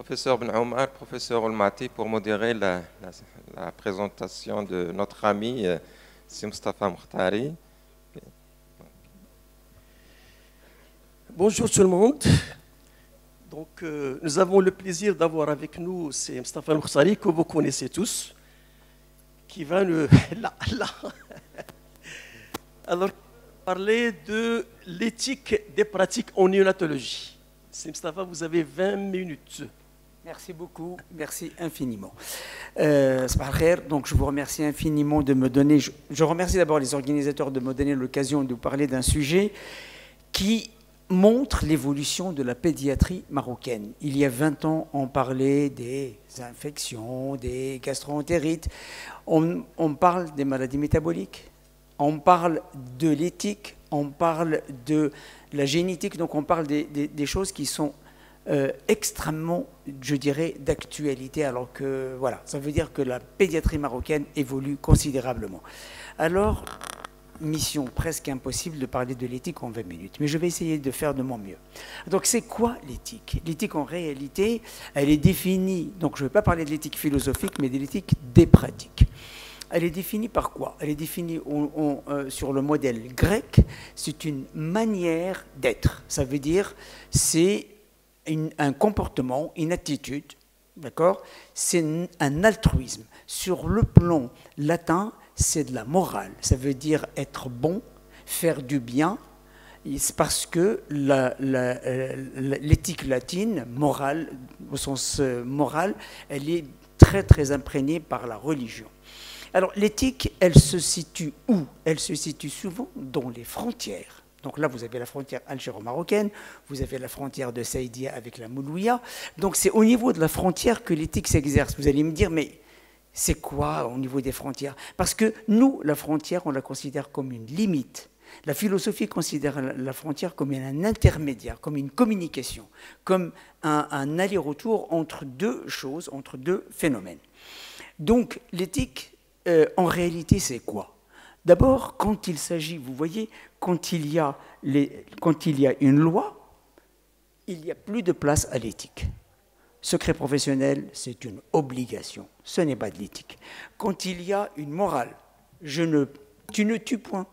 professeur Ben Omar, professeur Olmati, pour modérer la présentation de notre ami Si Mustafa Mokhtari. Bonjour tout le monde. Donc, nous avons le plaisir d'avoir avec nous c'est Mustafa Mokhtari, que vous connaissez tous, qui va nous alors parler de l'éthique des pratiques en néonatologie. C'est Mustafa, vous avez 20 minutes. Merci beaucoup, merci infiniment. Donc je vous remercie infiniment de me donner, je remercie d'abord les organisateurs de me donner l'occasion de vous parler d'un sujet qui montre l'évolution de la pédiatrie marocaine. Il y a 20 ans, on parlait des infections, des gastroentérites, on parle des maladies métaboliques, on parle de l'éthique, on parle de la génétique, donc on parle des choses qui sont extrêmement, je dirais, d'actualité, alors que, voilà, ça veut dire que la pédiatrie marocaine évolue considérablement. Alors, mission presque impossible de parler de l'éthique en 20 minutes, mais je vais essayer de faire de mon mieux. Donc, c'est quoi l'éthique? L'éthique, en réalité, elle est définie, donc je ne vais pas parler de l'éthique philosophique, mais de l'éthique des pratiques. Elle est définie par quoi? Elle est définie sur le modèle grec, c'est une manière d'être. Ça veut dire, c'est un comportement, une attitude, d'accord? C'est un altruisme. Sur le plan latin, c'est de la morale. Ça veut dire être bon, faire du bien. C'est parce que l'éthique latine, morale, au sens moral, elle est très très imprégnée par la religion. Alors l'éthique, elle se situe où? Elle se situe souvent dans les frontières. Donc là, vous avez la frontière algéro-marocaine, vous avez la frontière de Saïdia avec la Moulouia. Donc c'est au niveau de la frontière que l'éthique s'exerce. Vous allez me dire, mais c'est quoi au niveau des frontières? Parce que nous, la frontière, on la considère comme une limite. La philosophie considère la frontière comme un intermédiaire, comme une communication, comme un aller-retour entre deux choses, entre deux phénomènes. Donc l'éthique, en réalité, c'est quoi? D'abord, quand il s'agit, vous voyez, quand il y a une loi, il n'y a plus de place à l'éthique. Secret professionnel, c'est une obligation, ce n'est pas de l'éthique. Quand il y a une morale, tu ne tues point,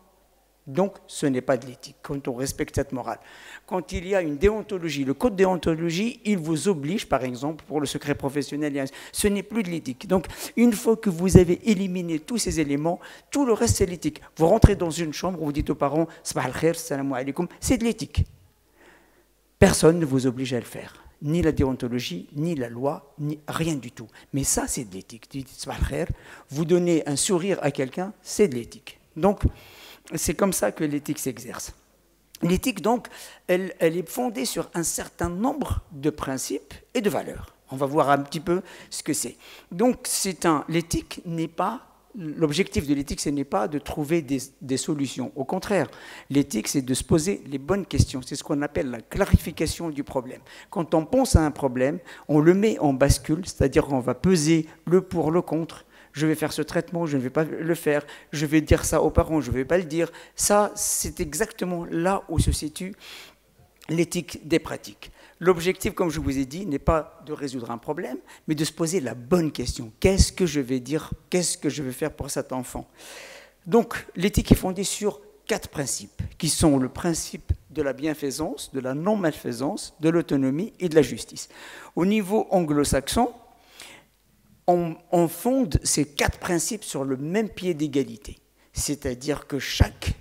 donc ce n'est pas de l'éthique, quand on respecte cette morale. Quand il y a une déontologie, le code de déontologie, il vous oblige, par exemple, pour le secret professionnel, ce n'est plus de l'éthique. Donc, une fois que vous avez éliminé tous ces éléments, tout le reste, c'est l'éthique. Vous rentrez dans une chambre, vous dites aux parents, Sabah al-khair, salam alaykoum, c'est de l'éthique. Personne ne vous oblige à le faire. Ni la déontologie, ni la loi, ni rien du tout. Mais ça, c'est de l'éthique. Vous dites, Sabah al-khair, vous donnez un sourire à quelqu'un, c'est de l'éthique. Donc, c'est comme ça que l'éthique s'exerce. L'éthique, donc, elle est fondée sur un certain nombre de principes et de valeurs. On va voir un petit peu ce que c'est. Donc, l'éthique n'est pas, l'objectif de l'éthique, ce n'est pas de trouver des solutions. Au contraire, l'éthique, c'est de se poser les bonnes questions. C'est ce qu'on appelle la clarification du problème. Quand on pense à un problème, on le met en bascule, c'est-à-dire qu'on va peser le pour, le contre. Je vais faire ce traitement, je ne vais pas le faire, je vais dire ça aux parents, je ne vais pas le dire. Ça, c'est exactement là où se situe l'éthique des pratiques. L'objectif, comme je vous ai dit, n'est pas de résoudre un problème, mais de se poser la bonne question. Qu'est-ce que je vais dire? Qu'est-ce que je vais faire pour cet enfant? Donc, l'éthique est fondée sur 4 principes, qui sont le principe de la bienfaisance, de la non-malfaisance, de l'autonomie et de la justice. Au niveau anglo-saxon, on fonde ces 4 principes sur le même pied d'égalité. C'est-à-dire que chaque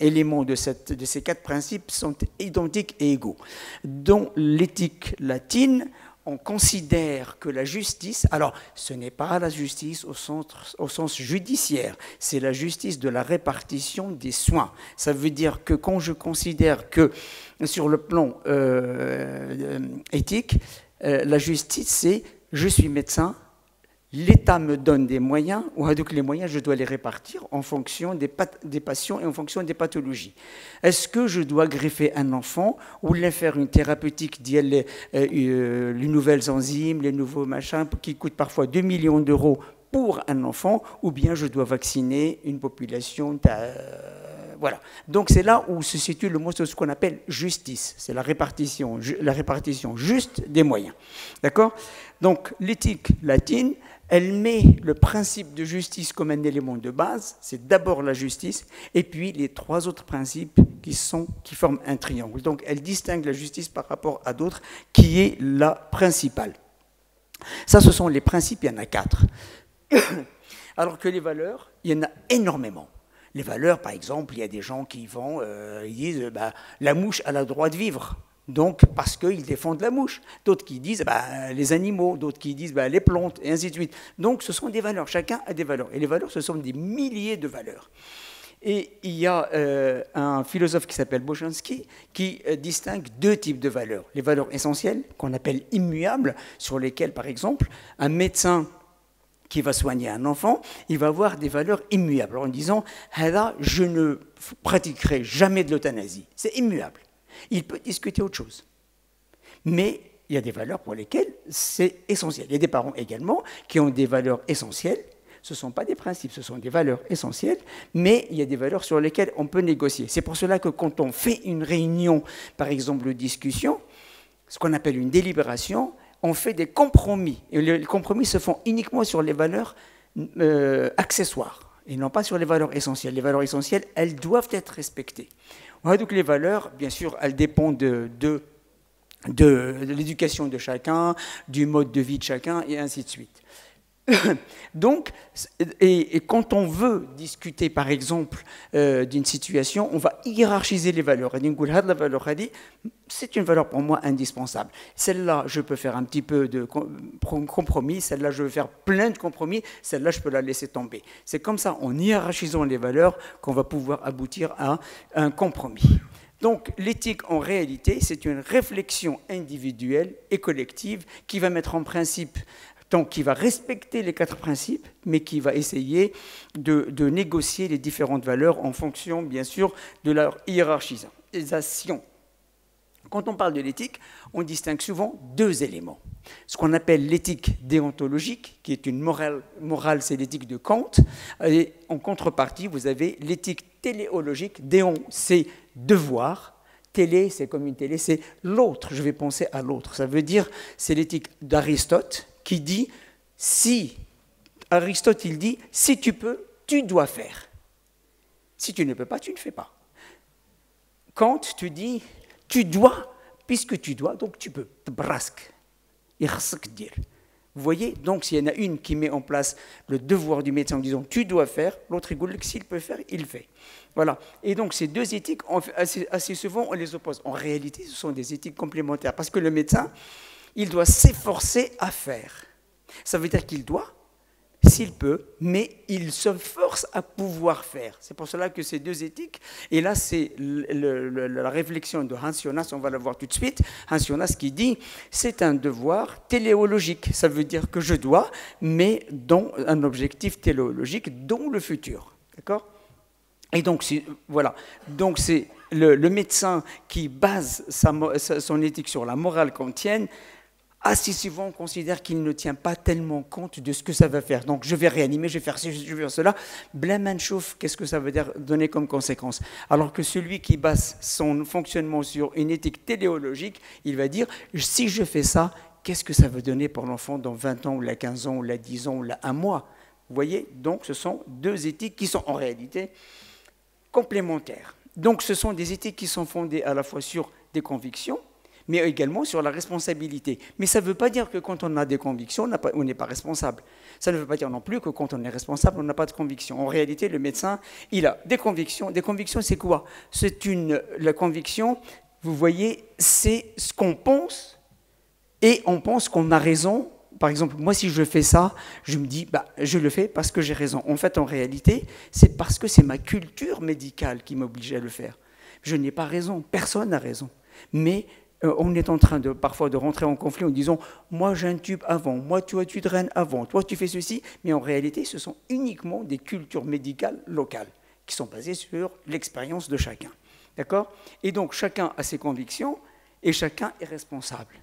élément de ces 4 principes sont identiques et égaux. Dans l'éthique latine, on considère que la justice, alors ce n'est pas la justice au sens judiciaire, c'est la justice de la répartition des soins. Ça veut dire que quand je considère que sur le plan éthique, la justice c'est je suis médecin, l'État me donne des moyens, ou donc les moyens, je dois les répartir en fonction des patients et en fonction des pathologies. Est-ce que je dois greffer un enfant ou lui faire une thérapeutique, les nouvelles enzymes, les nouveaux machins, qui coûtent parfois 2 millions d'euros pour un enfant, ou bien je dois vacciner une population Voilà. Donc c'est là où se situe le mot de ce qu'on appelle justice. C'est la répartition juste des moyens. D'accord? Donc l'éthique latine, elle met le principe de justice comme un élément de base. C'est d'abord la justice, et puis les trois autres principes qui forment un triangle. Donc elle distingue la justice par rapport à d'autres, qui est la principale. Ça, ce sont les principes, il y en a 4. Alors que les valeurs, il y en a énormément. Les valeurs, par exemple, il y a des gens qui vont, ils disent la mouche a le droit de vivre, donc parce qu'ils défendent la mouche. D'autres qui disent les animaux, d'autres qui disent les plantes, et ainsi de suite. Donc ce sont des valeurs, chacun a des valeurs. Et les valeurs, ce sont des milliers de valeurs. Et il y a un philosophe qui s'appelle Boltanski qui distingue 2 types de valeurs. Les valeurs essentielles, qu'on appelle immuables, sur lesquelles, par exemple, un médecin qui va soigner un enfant, il va avoir des valeurs immuables, en disant « je ne pratiquerai jamais de l'euthanasie ». C'est immuable. Il peut discuter autre chose. Mais il y a des valeurs pour lesquelles c'est essentiel. Il y a des parents également qui ont des valeurs essentielles. Ce ne sont pas des principes, ce sont des valeurs essentielles, mais il y a des valeurs sur lesquelles on peut négocier. C'est pour cela que quand on fait une réunion, par exemple de discussion, ce qu'on appelle une délibération, on fait des compromis. Et les compromis se font uniquement sur les valeurs accessoires et non pas sur les valeurs essentielles. Les valeurs essentielles, elles doivent être respectées. Donc les valeurs, bien sûr, elles dépendent de l'éducation de chacun, du mode de vie de chacun, et ainsi de suite. Donc, et quand on veut discuter, par exemple, d'une situation, on va hiérarchiser les valeurs. C'est une valeur pour moi indispensable. Celle-là, je peux faire un petit peu de compromis. Celle-là, je veux faire plein de compromis. Celle-là, je peux la laisser tomber. C'est comme ça, en hiérarchisant les valeurs, qu'on va pouvoir aboutir à un compromis. Donc, l'éthique, en réalité, c'est une réflexion individuelle et collective qui va mettre en principe, donc qui va respecter les 4 principes, mais qui va essayer de négocier les différentes valeurs en fonction, bien sûr, de leur hiérarchisation. Quand on parle de l'éthique, on distingue souvent 2 éléments. Ce qu'on appelle l'éthique déontologique, qui est une morale, c'est l'éthique de Kant. Et en contrepartie, vous avez l'éthique téléologique. Déon, c'est devoir. Télé, c'est comme une télé, c'est l'autre. Je vais penser à l'autre. Ça veut dire, c'est l'éthique d'Aristote, qui dit, Aristote, il dit, si tu peux, tu dois faire. Si tu ne peux pas, tu ne fais pas. Kant, tu dis, tu dois, puisque tu dois, donc tu peux. Brasque. Vous voyez, donc s'il y en a une qui met en place le devoir du médecin en disant, tu dois faire, l'autre rigole que s'il peut faire, il fait. Voilà. Et donc ces 2 éthiques, assez souvent, on les oppose. En réalité, ce sont des éthiques complémentaires, parce que le médecin, il doit s'efforcer à faire. Ça veut dire qu'il doit, s'il peut, mais il se force à pouvoir faire. C'est pour cela que ces 2 éthiques, et là c'est la réflexion de Hans Jonas, on va la voir tout de suite, Hans Jonas qui dit, c'est un devoir téléologique, ça veut dire que je dois, mais dans un objectif téléologique, dans le futur. D'accord ? Et donc, voilà, donc c'est le médecin qui base son éthique sur la morale kantienne. Assez souvent, on considère qu'il ne tient pas tellement compte de ce que ça va faire. Donc, je vais réanimer, je vais faire ci, je vais faire cela. Blamenchouf, qu'est-ce que ça veut dire donner comme conséquence? Alors que celui qui base son fonctionnement sur une éthique téléologique, il va dire, si je fais ça, qu'est-ce que ça veut donner pour l'enfant dans 20 ans, ou là 15 ans, ou là 10 ans, ou là 1 mois? Vous voyez? Donc, ce sont 2 éthiques qui sont en réalité complémentaires. Donc, ce sont des éthiques qui sont fondées à la fois sur des convictions, mais également sur la responsabilité. Mais ça ne veut pas dire que quand on a des convictions, on n'est pas responsable. Ça ne veut pas dire non plus que quand on est responsable, on n'a pas de convictions. En réalité, le médecin, il a des convictions. Des convictions, c'est quoi? La conviction, vous voyez, c'est ce qu'on pense, et on pense qu'on a raison. Par exemple, moi, si je fais ça, je me dis, je le fais parce que j'ai raison. En fait, en réalité, c'est parce que c'est ma culture médicale qui m'oblige à le faire. Je n'ai pas raison, personne n'a raison. Mais on est en train parfois de rentrer en conflit en disant « moi j'intube avant, moi tu draines avant, toi tu fais ceci », mais en réalité ce sont uniquement des cultures médicales locales qui sont basées sur l'expérience de chacun. D'accord ? Et donc chacun a ses convictions et chacun est responsable.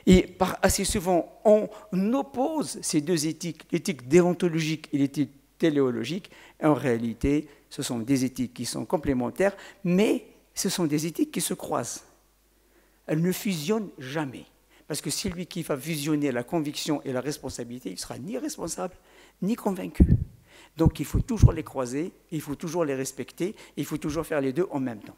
Et assez souvent on oppose ces 2 éthiques, l'éthique déontologique et l'éthique téléologiques. Et en réalité, ce sont des éthiques qui sont complémentaires, mais ce sont des éthiques qui se croisent. Elles ne fusionnent jamais. Parce que celui qui va fusionner la conviction et la responsabilité, il ne sera ni responsable, ni convaincu. Donc il faut toujours les croiser, il faut toujours les respecter, il faut toujours faire les deux en même temps.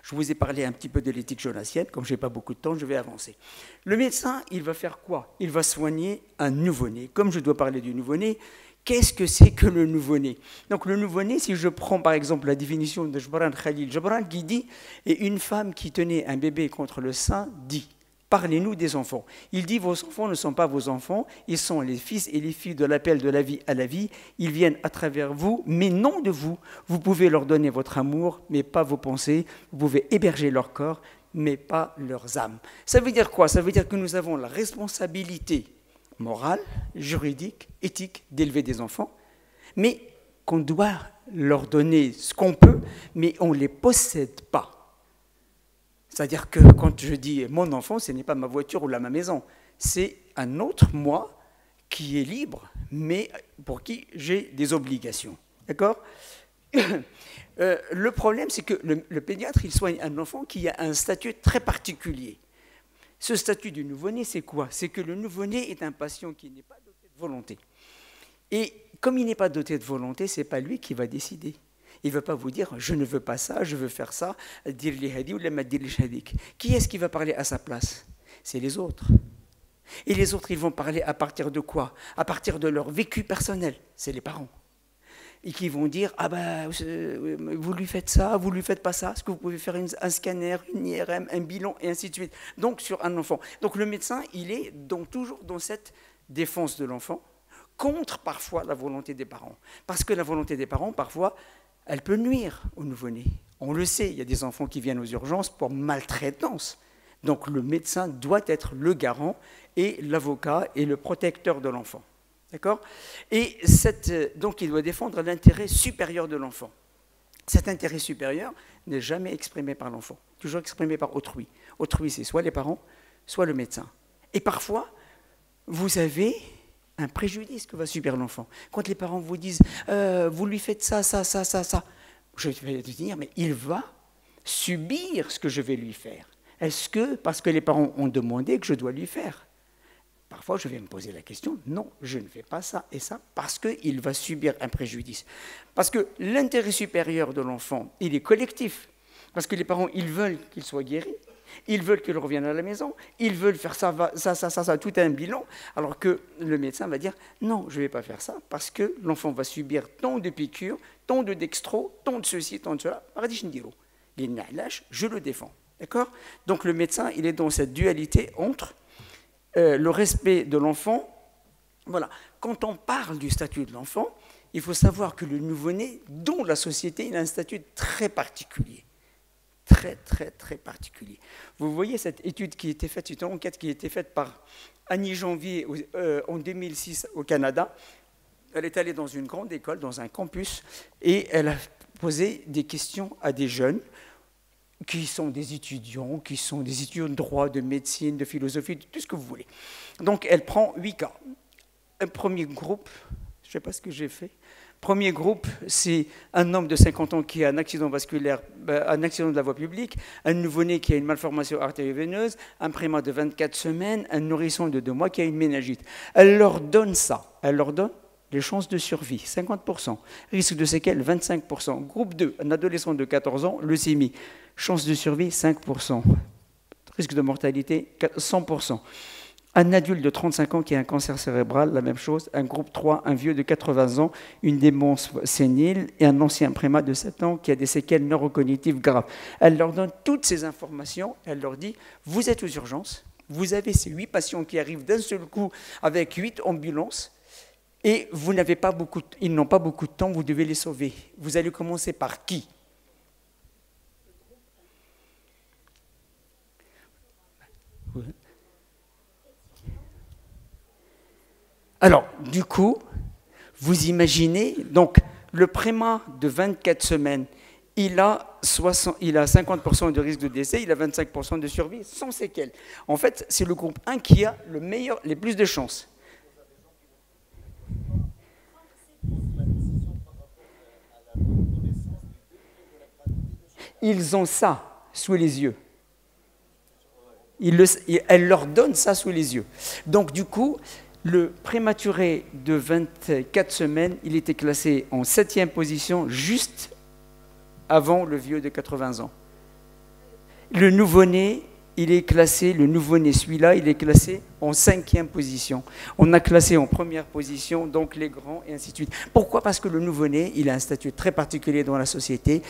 Je vous ai parlé un petit peu de l'éthique jonassienne, comme je n'ai pas beaucoup de temps, je vais avancer. Le médecin, il va faire quoi? Il va soigner un nouveau-né. Comme je dois parler du nouveau-né, qu'est-ce que c'est que le nouveau-né? Donc le nouveau-né, si je prends par exemple la définition de Jabran Khalil Jabran qui dit « Et une femme qui tenait un bébé contre le sein dit ». Parlez-nous des enfants. Il dit, vos enfants ne sont pas vos enfants, ils sont les fils et les filles de l'appel de la vie à la vie. Ils viennent à travers vous, mais non de vous. Vous pouvez leur donner votre amour, mais pas vos pensées. Vous pouvez héberger leur corps, mais pas leurs âmes. Ça veut dire quoi? Ça veut dire que nous avons la responsabilité morale, juridique, éthique d'élever des enfants, mais qu'on doit leur donner ce qu'on peut, mais on ne les possède pas. C'est-à-dire que quand je dis mon enfant, ce n'est pas ma voiture ou ma maison, c'est un autre moi qui est libre, mais pour qui j'ai des obligations. D'accord? Le problème, c'est que le pédiatre, il soigne un enfant qui a un statut très particulier. Ce statut du nouveau-né, c'est quoi? C'est que le nouveau-né est un patient qui n'est pas doté de volonté. Et comme il n'est pas doté de volonté, ce n'est pas lui qui va décider. Il ne veut pas vous dire « je ne veux pas ça, je veux faire ça », dire les hadis ou les madir les shadik. Qui est-ce qui va parler à sa place? C'est les autres. Et les autres, ils vont parler à partir de quoi? À partir de leur vécu personnel. C'est les parents. Et qui vont dire « ah ben, vous lui faites ça, vous lui faites pas ça, est-ce que vous pouvez faire un scanner, une IRM, un bilan, et ainsi de suite ». Donc sur un enfant. Donc le médecin, il est donc toujours dans cette défense de l'enfant, contre parfois la volonté des parents. Parce que la volonté des parents, parfois, elle peut nuire au nouveau-né. On le sait, il y a des enfants qui viennent aux urgences pour maltraitance. Donc le médecin doit être le garant et l'avocat et le protecteur de l'enfant. D'accord? Et donc il doit défendre l'intérêt supérieur de l'enfant. Cet intérêt supérieur n'est jamais exprimé par l'enfant, toujours exprimé par autrui. Autrui, c'est soit les parents, soit le médecin. Et parfois, vous avez un préjudice que va subir l'enfant. Quand les parents vous disent vous lui faites ça, ça, ça, ça, ça, je vais te dire, mais il va subir ce que je vais lui faire. Est-ce que, parce que les parents ont demandé, que je dois lui faire? Parfois, je vais me poser la question, non, je ne fais pas ça et ça, parce qu'il va subir un préjudice. Parce que l'intérêt supérieur de l'enfant, il est collectif. Parce que les parents, ils veulent qu'il soit guéri. Ils veulent qu'il revienne à la maison, ils veulent faire ça, tout un bilan, alors que le médecin va dire « non, je ne vais pas faire ça, parce que l'enfant va subir tant de piqûres, tant de dextro, tant de ceci, tant de cela, je le défends. » D'accord? Donc le médecin, il est dans cette dualité entre le respect de l'enfant. Voilà. Quand on parle du statut de l'enfant, il faut savoir que le nouveau-né, dans la société, il a un statut très particulier. Très, très, très particulier. Vous voyez cette étude qui a été faite, une enquête qui a été faite par Annie Janvier en 2006 au Canada. Elle est allée dans une grande école, dans un campus, et elle a posé des questions à des jeunes qui sont des étudiants de droit, de médecine, de philosophie, de tout ce que vous voulez. Donc elle prend 8 cas. Un premier groupe, je ne sais pas ce que j'ai fait. Premier groupe, c'est un homme de 50 ans qui a un accident vasculaire, un accident de la voie publique, un nouveau-né qui a une malformation artério-veineuse, un prémat de 24 semaines, un nourrisson de 2 mois qui a une méningite. Elle leur donne ça. Elle leur donne les chances de survie, 50%. Risque de séquelles, 25%. Groupe 2, un adolescent de 14 ans, leucémie. Chance de survie, 5%. Risque de mortalité, 100%. Un adulte de 35 ans qui a un cancer cérébral, la même chose. Un groupe 3, un vieux de 80 ans, une démence sénile et un ancien prémat de 7 ans qui a des séquelles neurocognitives graves. Elle leur donne toutes ces informations. Elle leur dit, vous êtes aux urgences, vous avez ces 8 patients qui arrivent d'un seul coup avec 8 ambulances et vous n'avez pas beaucoup, ils n'ont pas beaucoup de temps, vous devez les sauver. Vous allez commencer par qui? Alors, du coup, vous imaginez, donc, le prémat de 24 semaines, il a 50% de risque de décès, il a 25% de survie, sans séquelles. En fait, c'est le groupe 1 qui a les plus de chances. ils ont ça sous les yeux. Elle leur donne ça sous les yeux. Donc du coup, le prématuré de 24 semaines, il était classé en 7e position, juste avant le vieux de 80 ans. Le nouveau-né, le nouveau-né, celui-là, il est classé en 5e position. On a classé en première position, donc les grands, et ainsi de suite. Pourquoi? Parce que le nouveau-né, il a un statut très particulier dans la société.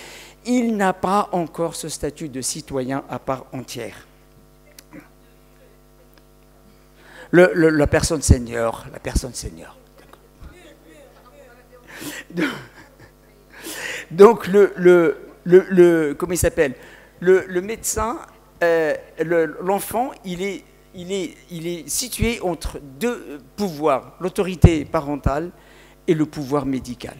Il n'a pas encore ce statut de citoyen à part entière. La personne senior. Donc, comment il s'appelle? Le médecin, l'enfant, il est situé entre deux pouvoirs, l'autorité parentale et le pouvoir médical.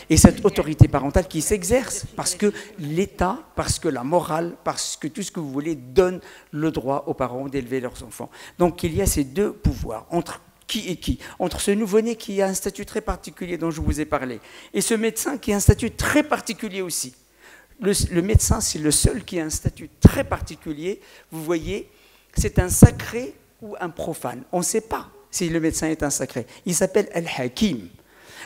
Et cette autorité parentale qui s'exerce parce que l'État, parce que la morale, parce que tout ce que vous voulez donne le droit aux parents d'élever leurs enfants. Donc il y a ces deux pouvoirs, entre qui et qui? Entre ce nouveau-né qui a un statut très particulier dont je vous ai parlé, et ce médecin qui a un statut très particulier aussi. Le médecin, c'est le seul qui a un statut très particulier. Vous voyez, c'est un sacré ou un profane. On ne sait pas si le médecin est un sacré. Il s'appelle Al-Hakim.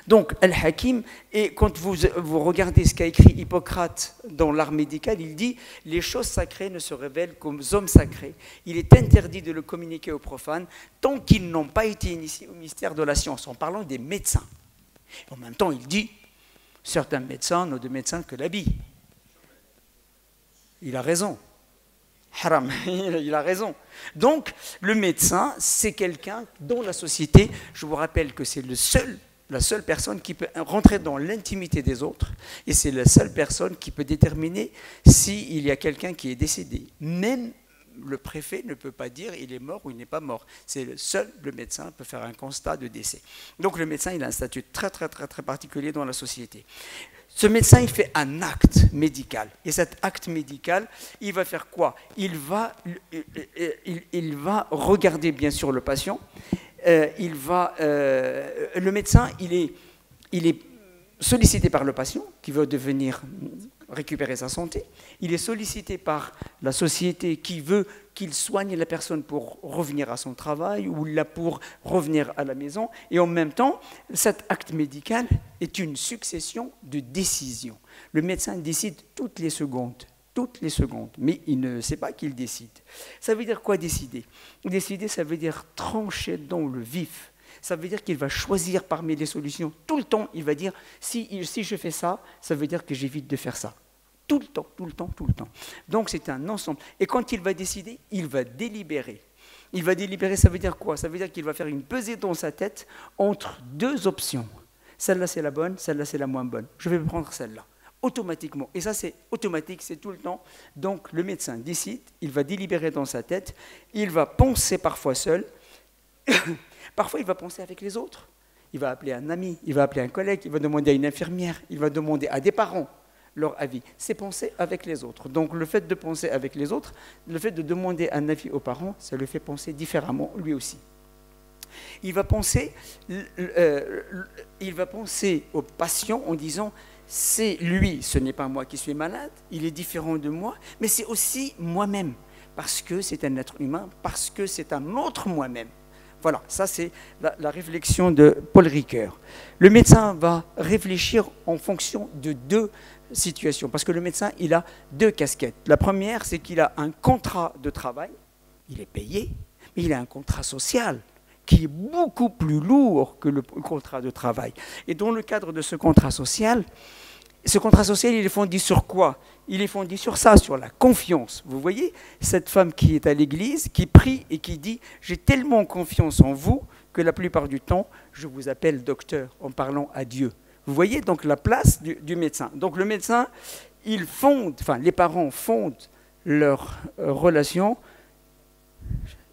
Donc, Al-Hakim, et quand vous regardez ce qu'a écrit Hippocrate dans l'art médical, il dit « Les choses sacrées ne se révèlent qu'aux hommes sacrés. Il est interdit de le communiquer aux profanes tant qu'ils n'ont pas été initiés au mystère de la science », en parlant des médecins. En même temps, il dit « Certains médecins n'ont de médecin que l'habit ». Il a raison. Haram, il a raison. Donc, le médecin, c'est quelqu'un dont la société, je vous rappelle que c'est la seule personne qui peut rentrer dans l'intimité des autres, et c'est la seule personne qui peut déterminer s'il y a quelqu'un qui est décédé. Même le préfet ne peut pas dire il est mort ou il n'est pas mort. Le médecin peut faire un constat de décès. Donc le médecin, il a un statut très particulier dans la société. Ce médecin, il fait un acte médical. Et cet acte médical, il va faire quoi? Il va regarder bien sûr le patient. Le médecin, il est sollicité par le patient qui veut récupérer sa santé. Il est sollicité par la société qui veut qu'il soigne la personne pour revenir à son travail ou là pour revenir à la maison. Et en même temps, cet acte médical est une succession de décisions. Le médecin décide toutes les secondes, mais il ne sait pas qu'il décide. Ça veut dire quoi décider? Décider, ça veut dire trancher dans le vif. Ça veut dire qu'il va choisir parmi les solutions. Tout le temps, il va dire, si je fais ça, ça veut dire que j'évite de faire ça. Tout le temps. Donc c'est un ensemble. Et quand il va décider, il va délibérer. Il va délibérer, ça veut dire quoi? Ça veut dire qu'il va faire une pesée dans sa tête entre deux options. Celle-là, c'est la bonne, celle-là, c'est la moins bonne. Je vais prendre celle-là. Automatiquement. Et ça, c'est automatique, c'est tout le temps. Donc le médecin décide, il va délibérer dans sa tête, il va penser parfois seul. Parfois, il va penser avec les autres. Il va appeler un ami, il va appeler un collègue, il va demander à une infirmière, il va demander à des parents leur avis. C'est penser avec les autres. Donc, le fait de penser avec les autres, le fait de demander un avis aux parents, ça le fait penser différemment, lui aussi. Il va penser au patient en disant « c'est lui, ce n'est pas moi qui suis malade, il est différent de moi, mais c'est aussi moi-même, parce que c'est un être humain, parce que c'est un autre moi-même. » Voilà, ça c'est la réflexion de Paul Ricoeur. Le médecin va réfléchir en fonction de deux situations, parce que le médecin, il a deux casquettes. La première, c'est qu'il a un contrat de travail, il est payé, mais il a un contrat social qui est beaucoup plus lourd que le contrat de travail. Et dans le cadre de ce contrat social, il est fondé sur quoi? Il est fondé sur ça, sur la confiance. Vous voyez, cette femme qui est à l'église, qui prie et qui dit « J'ai tellement confiance en vous que la plupart du temps, je vous appelle docteur en parlant à Dieu. » Vous voyez donc la place du médecin. Donc le médecin, les parents fondent leur relation,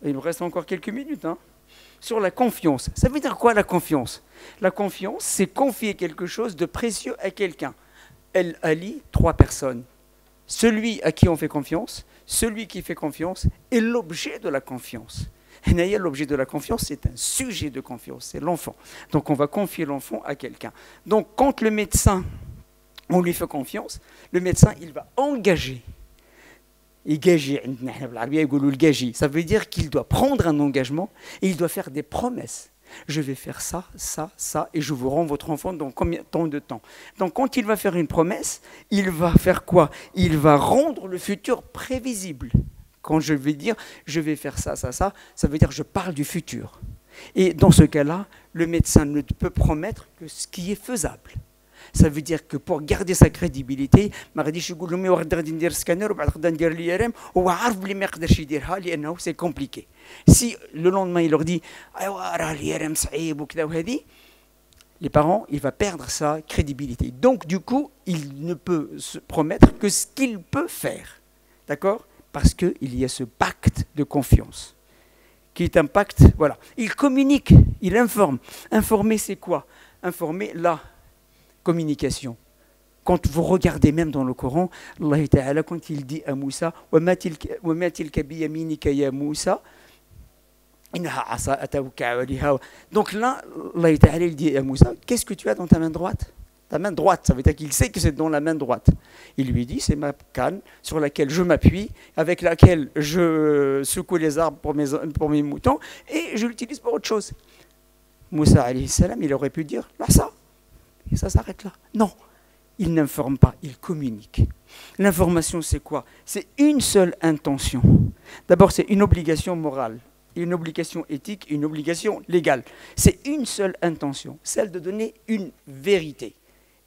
il me reste encore quelques minutes, sur la confiance. Ça veut dire quoi la confiance? La confiance, c'est confier quelque chose de précieux à quelqu'un. Elle allie trois personnes. Celui à qui on fait confiance, celui qui fait confiance et l'objet de la confiance. Et l'objet de la confiance, c'est un sujet de confiance, c'est l'enfant. Donc on va confier l'enfant à quelqu'un. Donc quand le médecin on lui fait confiance, le médecin, il va engager. Ça veut dire qu'il doit prendre un engagement et il doit faire des promesses. Je vais faire ça, ça, ça, et je vous rends votre enfant dans combien de temps. Donc quand il va faire une promesse, il va faire quoi? Il va rendre le futur prévisible. Quand je vais dire, je vais faire ça, ça, ça, ça veut dire je parle du futur. Et dans ce cas-là, le médecin ne peut promettre que ce qui est faisable. Ça veut dire que pour garder sa crédibilité, c'est compliqué. Si le lendemain il leur dit les parents, il va perdre sa crédibilité. Donc du coup, il ne peut se promettre que ce qu'il peut faire. D'accord? Parce qu'il y a ce pacte de confiance qui est un pacte, voilà. Il communique, il informe. Informer, c'est quoi? Informer, la communication. Quand vous regardez même dans le Coran, Allah Ta'ala, quand il dit à Moussa, وَمَا تِلْكَ بِيَمِينِكَ يَا مُوسَى إِنَّهَا عَصَا أَتَوْكَ عَلَيْهَا. Donc là, Allah Ta'ala, il dit à Moussa, qu'est-ce que tu as dans ta main droite? Ta main droite, ça veut dire qu'il sait que c'est dans la main droite. Il lui dit, c'est ma canne sur laquelle je m'appuie, avec laquelle je secoue les arbres pour mes moutons, et je l'utilise pour autre chose. Moussa, alayhi salam, il aurait pu dire, là ça, et ça s'arrête là. Non, il n'informe pas, il communique. L'information, c'est quoi? C'est une seule intention. D'abord, c'est une obligation morale, une obligation éthique, une obligation légale. C'est une seule intention, celle de donner une vérité.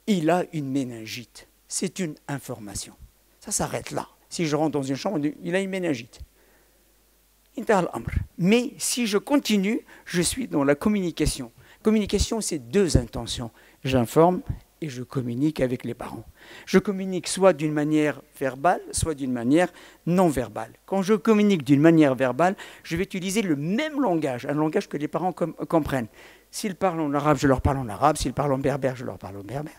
Il a une méningite. C'est une information. Ça s'arrête là. Si je rentre dans une chambre, il a une méningite. Mais si je continue, je suis dans la communication. Communication, c'est deux intentions. J'informe et je communique avec les parents. Je communique soit d'une manière verbale, soit d'une manière non verbale. Quand je communique d'une manière verbale, je vais utiliser le même langage, un langage que les parents comprennent. S'ils parlent en arabe, je leur parle en arabe. S'ils parlent en berbère, je leur parle en berbère.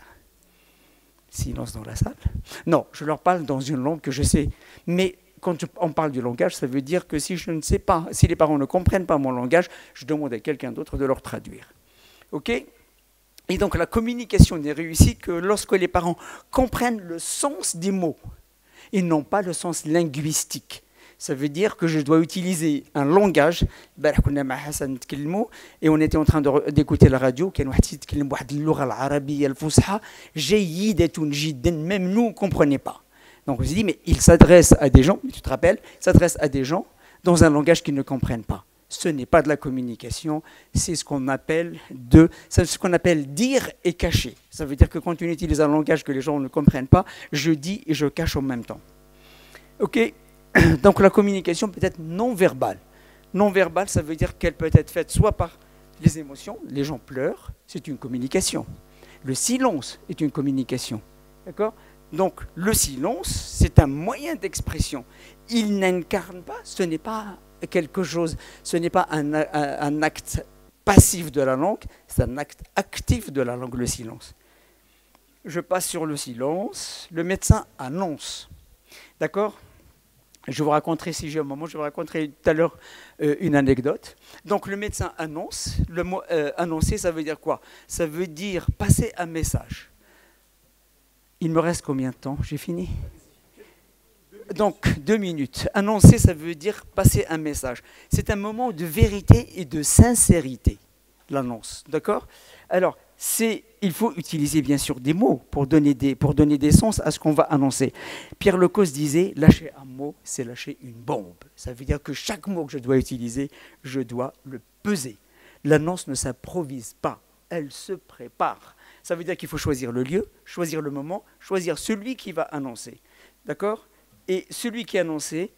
Silence dans la salle. Non, je leur parle dans une langue que je sais. Mais quand on parle du langage, ça veut dire que si je ne sais pas, si les parents ne comprennent pas mon langage, je demande à quelqu'un d'autre de leur traduire. OK? Et donc la communication n'est réussie que lorsque les parents comprennent le sens des mots et non pas le sens linguistique. Ça veut dire que je dois utiliser un langage. Et on était en train d'écouter la radio. Même nous, on ne comprenait pas. Donc on s'est dit, mais il s'adresse à des gens, tu te rappelles, il s'adresse à des gens dans un langage qu'ils ne comprennent pas. Ce n'est pas de la communication, c'est ce qu'on appelle dire et cacher. Ça veut dire que quand on utilise un langage que les gens ne comprennent pas, je dis et je cache en même temps. Ok? Donc la communication peut être non verbale. Non verbale, ça veut dire qu'elle peut être faite soit par les émotions, les gens pleurent, c'est une communication. Le silence est une communication. D'accord? Donc le silence, c'est un moyen d'expression. Il n'incarne pas, ce n'est pas quelque chose, ce n'est pas un acte passif de la langue, c'est un acte actif de la langue, le silence. Je passe sur le silence, le médecin annonce. D'accord? Je vous raconterai, si j'ai un moment, je vous raconterai tout à l'heure une anecdote. Donc le médecin annonce, le mot annoncer, ça veut dire quoi? Ça veut dire passer un message. Il me reste combien de temps? J'ai fini? Donc 2 minutes. Annoncer, ça veut dire passer un message. C'est un moment de vérité et de sincérité, l'annonce. D'accord? Alors, il faut utiliser bien sûr des mots pour donner des sens à ce qu'on va annoncer. Pierre Lecoz disait, lâcher un mot, c'est lâcher une bombe. Ça veut dire que chaque mot que je dois utiliser, je dois le peser. L'annonce ne s'improvise pas, elle se prépare. Ça veut dire qu'il faut choisir le lieu, choisir le moment, choisir celui qui va annoncer. D'accord? Et celui qui est annoncé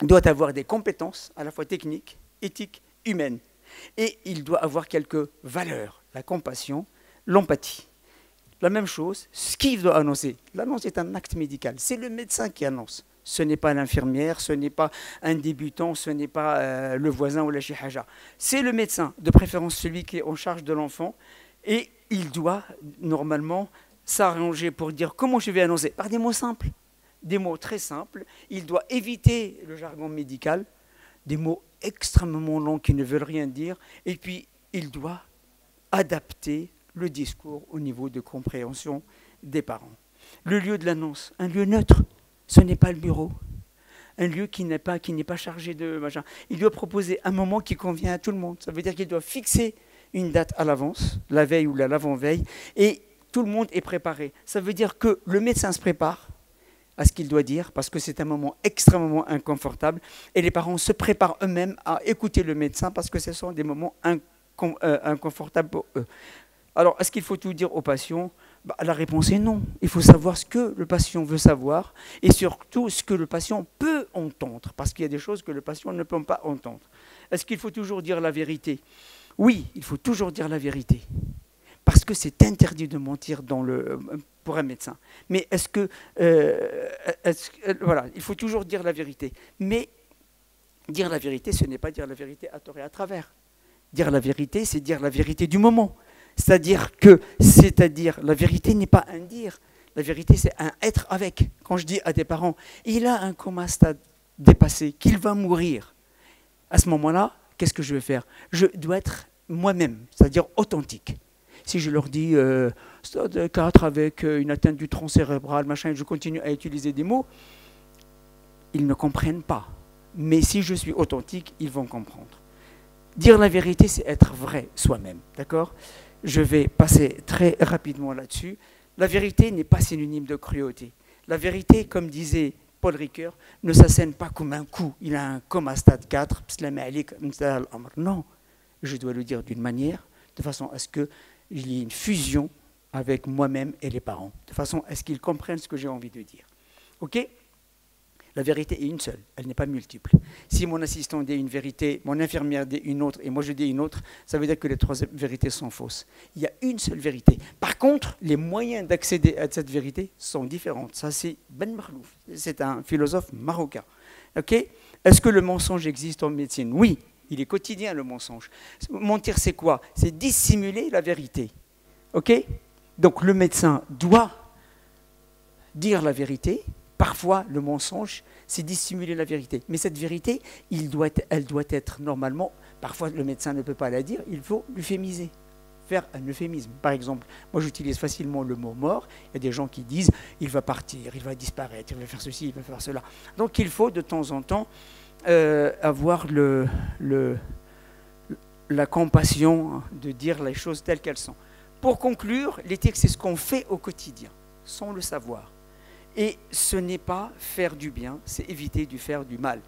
doit avoir des compétences à la fois techniques, éthiques, humaines. Et il doit avoir quelques valeurs, la compassion, l'empathie. La même chose, ce qu'il doit annoncer. L'annonce est un acte médical. C'est le médecin qui annonce. Ce n'est pas l'infirmière, ce n'est pas un débutant, ce n'est pas le voisin ou la chihaja. C'est le médecin, de préférence celui qui est en charge de l'enfant. Et il doit normalement s'arranger pour dire comment je vais annoncer. Par des mots simples, des mots très simples. Il doit éviter le jargon médical, des mots extrêmement longs qui ne veulent rien dire. Et puis, il doit adapter le discours au niveau de compréhension des parents. Le lieu de l'annonce, un lieu neutre, ce n'est pas le bureau. Un lieu qui n'est pas chargé de machin. Il doit proposer un moment qui convient à tout le monde. Ça veut dire qu'il doit fixer une date à l'avance, la veille ou l'avant-veille, et tout le monde est préparé. Ça veut dire que le médecin se prépare à ce qu'il doit dire, parce que c'est un moment extrêmement inconfortable, et les parents se préparent eux-mêmes à écouter le médecin, parce que ce sont des moments inconfortables pour eux. Alors, est-ce qu'il faut tout dire aux patients ? La réponse est non. Il faut savoir ce que le patient veut savoir, et surtout ce que le patient peut entendre, parce qu'il y a des choses que le patient ne peut pas entendre. Est-ce qu'il faut toujours dire la vérité ? Oui, il faut toujours dire la vérité, parce que c'est interdit de mentir pour un médecin. Mais voilà, il faut toujours dire la vérité. Mais dire la vérité, ce n'est pas dire la vérité à tort et à travers. Dire la vérité, c'est dire la vérité du moment. C'est-à-dire la vérité n'est pas un dire, la vérité c'est un être avec. Quand je dis à des parents, il a un coma stade dépassé, qu'il va mourir, à ce moment-là, qu'est-ce que je vais faire ? Je dois être moi-même, c'est-à-dire authentique. Si je leur dis stade 4 avec une atteinte du tronc cérébral, machin, et je continue à utiliser des mots, ils ne comprennent pas. Mais si je suis authentique, ils vont comprendre. Dire la vérité, c'est être vrai soi-même, d'accord ? Je vais passer très rapidement là-dessus. La vérité n'est pas synonyme de cruauté. La vérité, comme disait Paul Ricoeur, ne s'assène pas comme un coup. Il a un coma stade 4, non. Je dois le dire d'une manière, de façon à ce qu'il y ait une fusion avec moi-même et les parents, de façon à ce qu'ils comprennent ce que j'ai envie de dire. OK ? La vérité est une seule, elle n'est pas multiple. Si mon assistant dit une vérité, mon infirmière dit une autre, et moi je dis une autre, ça veut dire que les trois vérités sont fausses. Il y a une seule vérité. Par contre, les moyens d'accéder à cette vérité sont différents. Ça, c'est Ben Marlouf, c'est un philosophe marocain. Okay ? Est-ce que le mensonge existe en médecine ? Oui, il est quotidien le mensonge. Mentir, c'est quoi ? C'est dissimuler la vérité. Okay ? Donc le médecin doit dire la vérité. Parfois, le mensonge, c'est dissimuler la vérité. Mais cette vérité, elle doit être normalement, parfois le médecin ne peut pas la dire, il faut euphémiser, faire un euphémisme. Par exemple, moi j'utilise facilement le mot mort, il y a des gens qui disent, il va partir, il va disparaître, il va faire ceci, il va faire cela. Donc il faut de temps en temps avoir la compassion de dire les choses telles qu'elles sont. Pour conclure, l'éthique, c'est ce qu'on fait au quotidien, sans le savoir. Et ce n'est pas faire du bien, c'est éviter de faire du mal.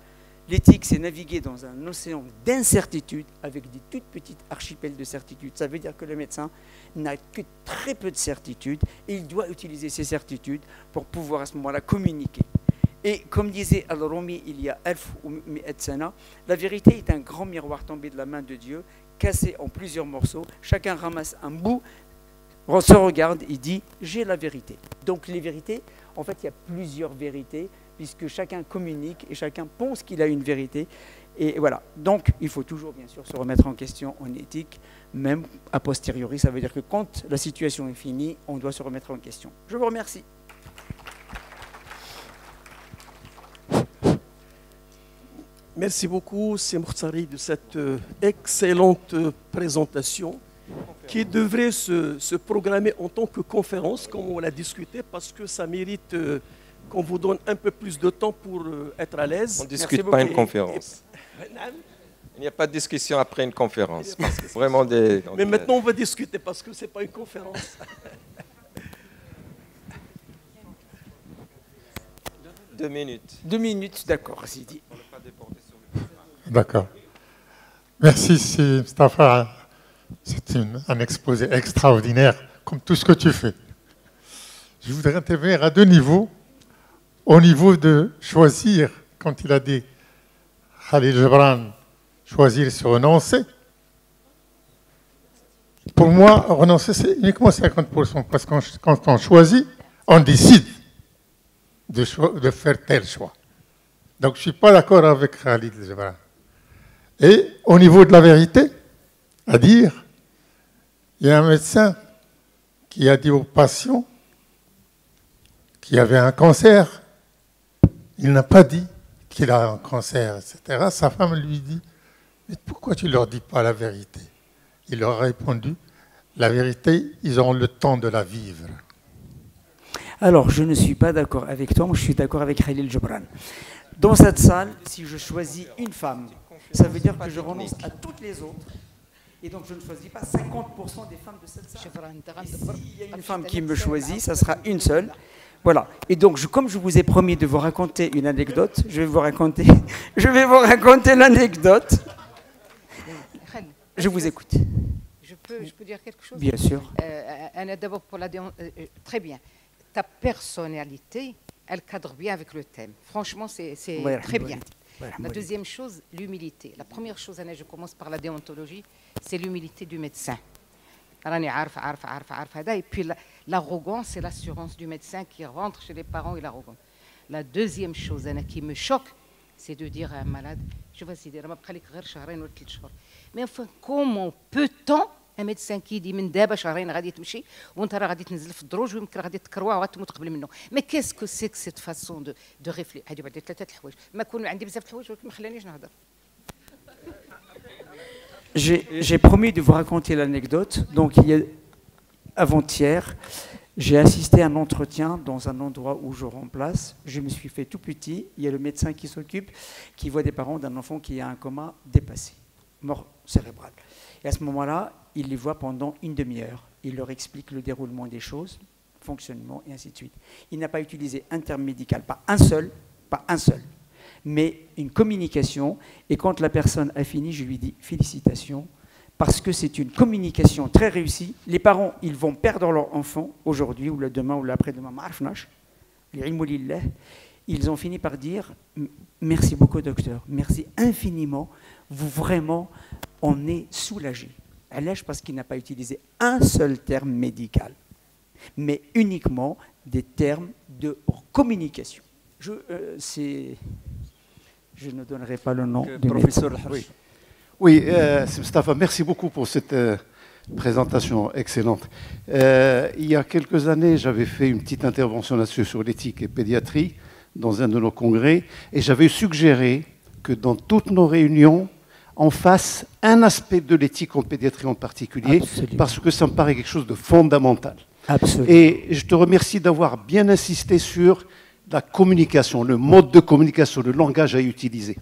L'éthique, c'est naviguer dans un océan d'incertitude avec des toutes petites archipels de certitude. Ça veut dire que le médecin n'a que très peu de certitudes et il doit utiliser ces certitudes pour pouvoir à ce moment-là communiquer. Et comme disait Al-Rumi il y a 1100 sana, la vérité est un grand miroir tombé de la main de Dieu, cassé en plusieurs morceaux. Chacun ramasse un bout, se regarde et dit « j'ai la vérité ». Donc les vérités, en fait, il y a plusieurs vérités, puisque chacun communique et chacun pense qu'il a une vérité. Et voilà. Donc, il faut toujours, bien sûr, se remettre en question en éthique, même a posteriori. Ça veut dire que quand la situation est finie, on doit se remettre en question. Je vous remercie. Merci beaucoup, Sim Khoursari, de cette excellente présentation qui devrait se programmer en tant que conférence, comme on l'a discuté, parce que ça mérite qu'on vous donne un peu plus de temps pour être à l'aise. On ne discute pas une conférence. Il n'y a pas de discussion après une conférence. Vraiment Mais maintenant, on va discuter parce que ce n'est pas une conférence. 2 minutes. 2 minutes, d'accord, Sidi. D'accord. Merci, Mustapha. C'est un exposé extraordinaire, comme tout ce que tu fais. Je voudrais intervenir à 2 niveaux. Au niveau de choisir, quand il a dit Khalil Gibran, choisir, c'est renoncer. Pour moi, renoncer, c'est uniquement 50%. Parce que quand on choisit, on décide de faire tel choix. Donc, je ne suis pas d'accord avec Khalil Gibran. Et au niveau de la vérité, à dire, il y a un médecin qui a dit aux patients qu'il avait un cancer. Il n'a pas dit qu'il a un cancer, etc. Sa femme lui dit, mais pourquoi tu ne leur dis pas la vérité ? Il leur a répondu, La vérité, ils auront le temps de la vivre. Alors, je ne suis pas d'accord avec toi, moi je suis d'accord avec Khalil Gibran. Dans cette salle, si je choisis une femme, ça veut dire que je renonce à toutes les autres. Et donc, je ne choisis pas 50% des femmes de cette salle. Et s'il y a une femme qui me choisit, ça sera une seule. Voilà. Et donc, comme je vous ai promis de vous raconter une anecdote, je vais vous raconter l'anecdote. Je vous écoute. Je peux dire quelque chose? Bien sûr. D'abord pour très bien. Ta personnalité, elle cadre bien avec le thème. Franchement, c'est Ouais, très bien. Ouais, La deuxième chose, l'humilité. La première chose, je commence par la déontologie, c'est l'humilité du médecin. Et puis l'arrogance et l'assurance du médecin qui rentre chez les parents et l'arrogance. La deuxième chose qui me choque, c'est de dire à un malade, mais enfin, comment peut-on un médecin qui dit من دابا شهرين غادي تمشي وانت راه غادي تنزل في الدروج ويمكن غادي تكروع وغتموت قبل منه. Mais qu'est-ce que c'est que cette façon de réfléchir؟ هادي بعد ثلاثه الحوايج، ما كون عندي بزاف الحوايج ولكن ما خلانيش نهضر. J'ai promis de vous raconter l'anecdote. Donc, avant-hier, j'ai assisté à un entretien dans un endroit où je remplace. Je me suis fait tout petit. Il y a le médecin qui s'occupe, qui voit des parents d'un enfant qui a un coma dépassé, mort cérébrale. Et à ce moment-là, il les voit pendant une demi-heure. Il leur explique le déroulement des choses, fonctionnement, et ainsi de suite. Il n'a pas utilisé un terme médical, pas un seul, mais une communication. Et quand la personne a fini, je lui dis félicitations, parce que c'est une communication très réussie. Les parents, ils vont perdre leur enfant aujourd'hui, ou le demain, ou l'après-demain, ils ont fini par dire merci beaucoup docteur, merci infiniment, vous vraiment, on est soulagé. Parce qu'il n'a pas utilisé un seul terme médical, mais uniquement des termes de communication. Je ne donnerai pas le nom du professeur. Oui, Mustafa, merci beaucoup pour cette présentation excellente. Il y a quelques années, j'avais fait une petite intervention là-dessus sur l'éthique et pédiatrie dans un de nos congrès, et j'avais suggéré que dans toutes nos réunions, on fasse un aspect de l'éthique en pédiatrie en particulier, absolument, parce que ça me paraît quelque chose de fondamental. Absolument. Et je te remercie d'avoir bien insisté sur la communication, le mode de communication, le langage à utiliser.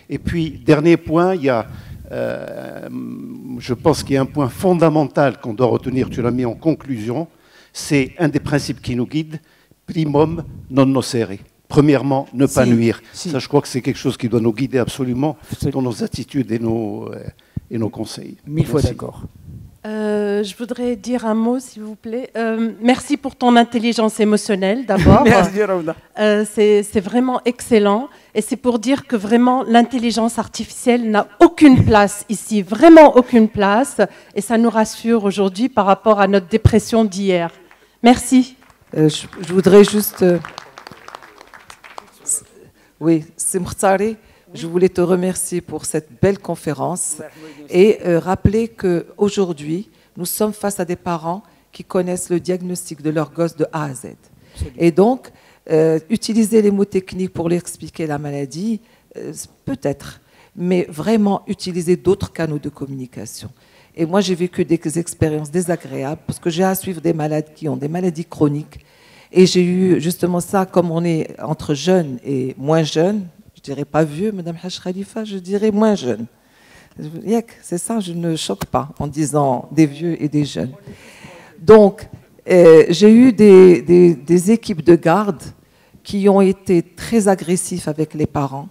Et puis, dernier point, il y a, je pense qu'il y a un point fondamental qu'on doit retenir, tu l'as mis en conclusion, c'est un des principes qui nous guide, primum non nocere. Premièrement, ne pas nuire. Ça, je crois que c'est quelque chose qui doit nous guider absolument dans nos attitudes et nos conseils. Mille fois d'accord. Je voudrais dire un mot, s'il vous plaît. Merci pour ton intelligence émotionnelle, d'abord. Merci, Raouda. C'est vraiment excellent. Et c'est pour dire que vraiment, l'intelligence artificielle n'a aucune place ici, vraiment aucune place. Et ça nous rassure aujourd'hui par rapport à notre dépression d'hier. Merci. Je voudrais juste... Oui, Simrtsari, je voulais te remercier pour cette belle conférence et rappeler qu'aujourd'hui, nous sommes face à des parents qui connaissent le diagnostic de leur gosse de A à Z. Et donc, utiliser les mots techniques pour leur expliquer la maladie, peut-être, mais vraiment utiliser d'autres canaux de communication. Et moi, j'ai vécu des expériences désagréables parce que j'ai à suivre des malades qui ont des maladies chroniques. Et j'ai eu justement ça, comme on est entre jeunes et moins jeunes, je ne dirais pas vieux, Madame Haj Khalifa, je dirais moins jeunes. C'est ça, je ne choque pas en disant des vieux et des jeunes. Donc, j'ai eu des équipes de garde qui ont été très agressifs avec les parents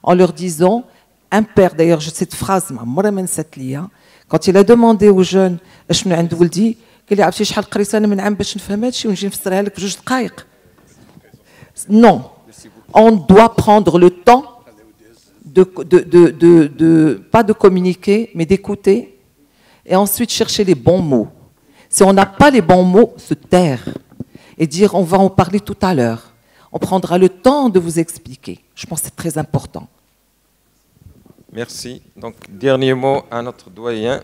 en leur disant, un père, d'ailleurs, cette phrase, quand il a demandé aux jeunes, non, on doit prendre le temps pas de communiquer, mais d'écouter et ensuite chercher les bons mots. Si on n'a pas les bons mots, se taire et dire on va en parler tout à l'heure. On prendra le temps de vous expliquer. Je pense que c'est très important. Merci. Donc, dernier mot à notre doyen.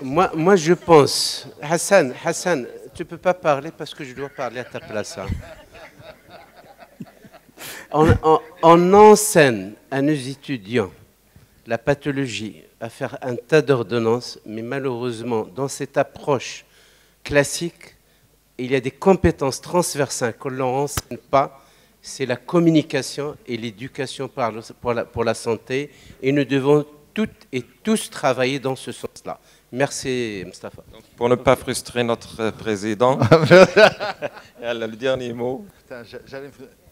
Moi, je pense, Hassan, tu ne peux pas parler parce que je dois parler à ta place. Hein. On enseigne à nos étudiants la pathologie, à faire un tas d'ordonnances, mais malheureusement, dans cette approche classique, il y a des compétences transversales qu'on ne leur enseigne pas, c'est la communication et l'éducation pour la santé, et nous devons toutes et tous travailler dans ce sens-là. Merci, Moustapha. Pour ne pas frustrer notre président, le dernier mot.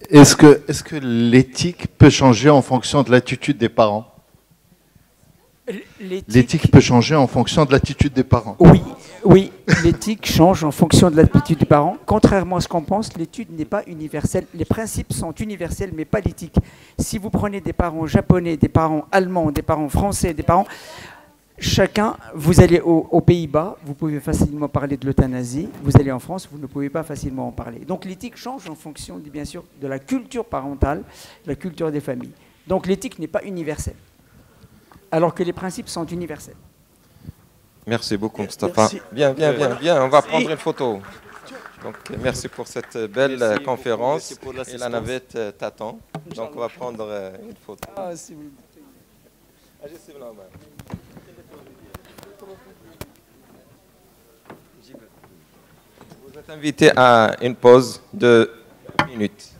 Est-ce que l'éthique peut changer en fonction de l'attitude des parents? L'éthique peut changer en fonction de l'attitude des parents. Oui, l'éthique change en fonction de l'attitude des parents. Contrairement à ce qu'on pense, l'étude n'est pas universelle. Les principes sont universels, mais pas l'éthique. Si vous prenez des parents japonais, des parents allemands, des parents français, des parents... Chacun, vous allez aux Pays-Bas, vous pouvez facilement parler de l'euthanasie. Vous allez en France, vous ne pouvez pas facilement en parler. Donc l'éthique change en fonction, bien sûr, de la culture parentale, de la culture des familles. Donc l'éthique n'est pas universelle, alors que les principes sont universels. Merci beaucoup, Moustapha. Bien, on va prendre une photo. Donc, merci pour cette belle conférence. Et la navette t'attend. Donc, on va prendre une photo. Vous êtes invité à une pause de 1 minute.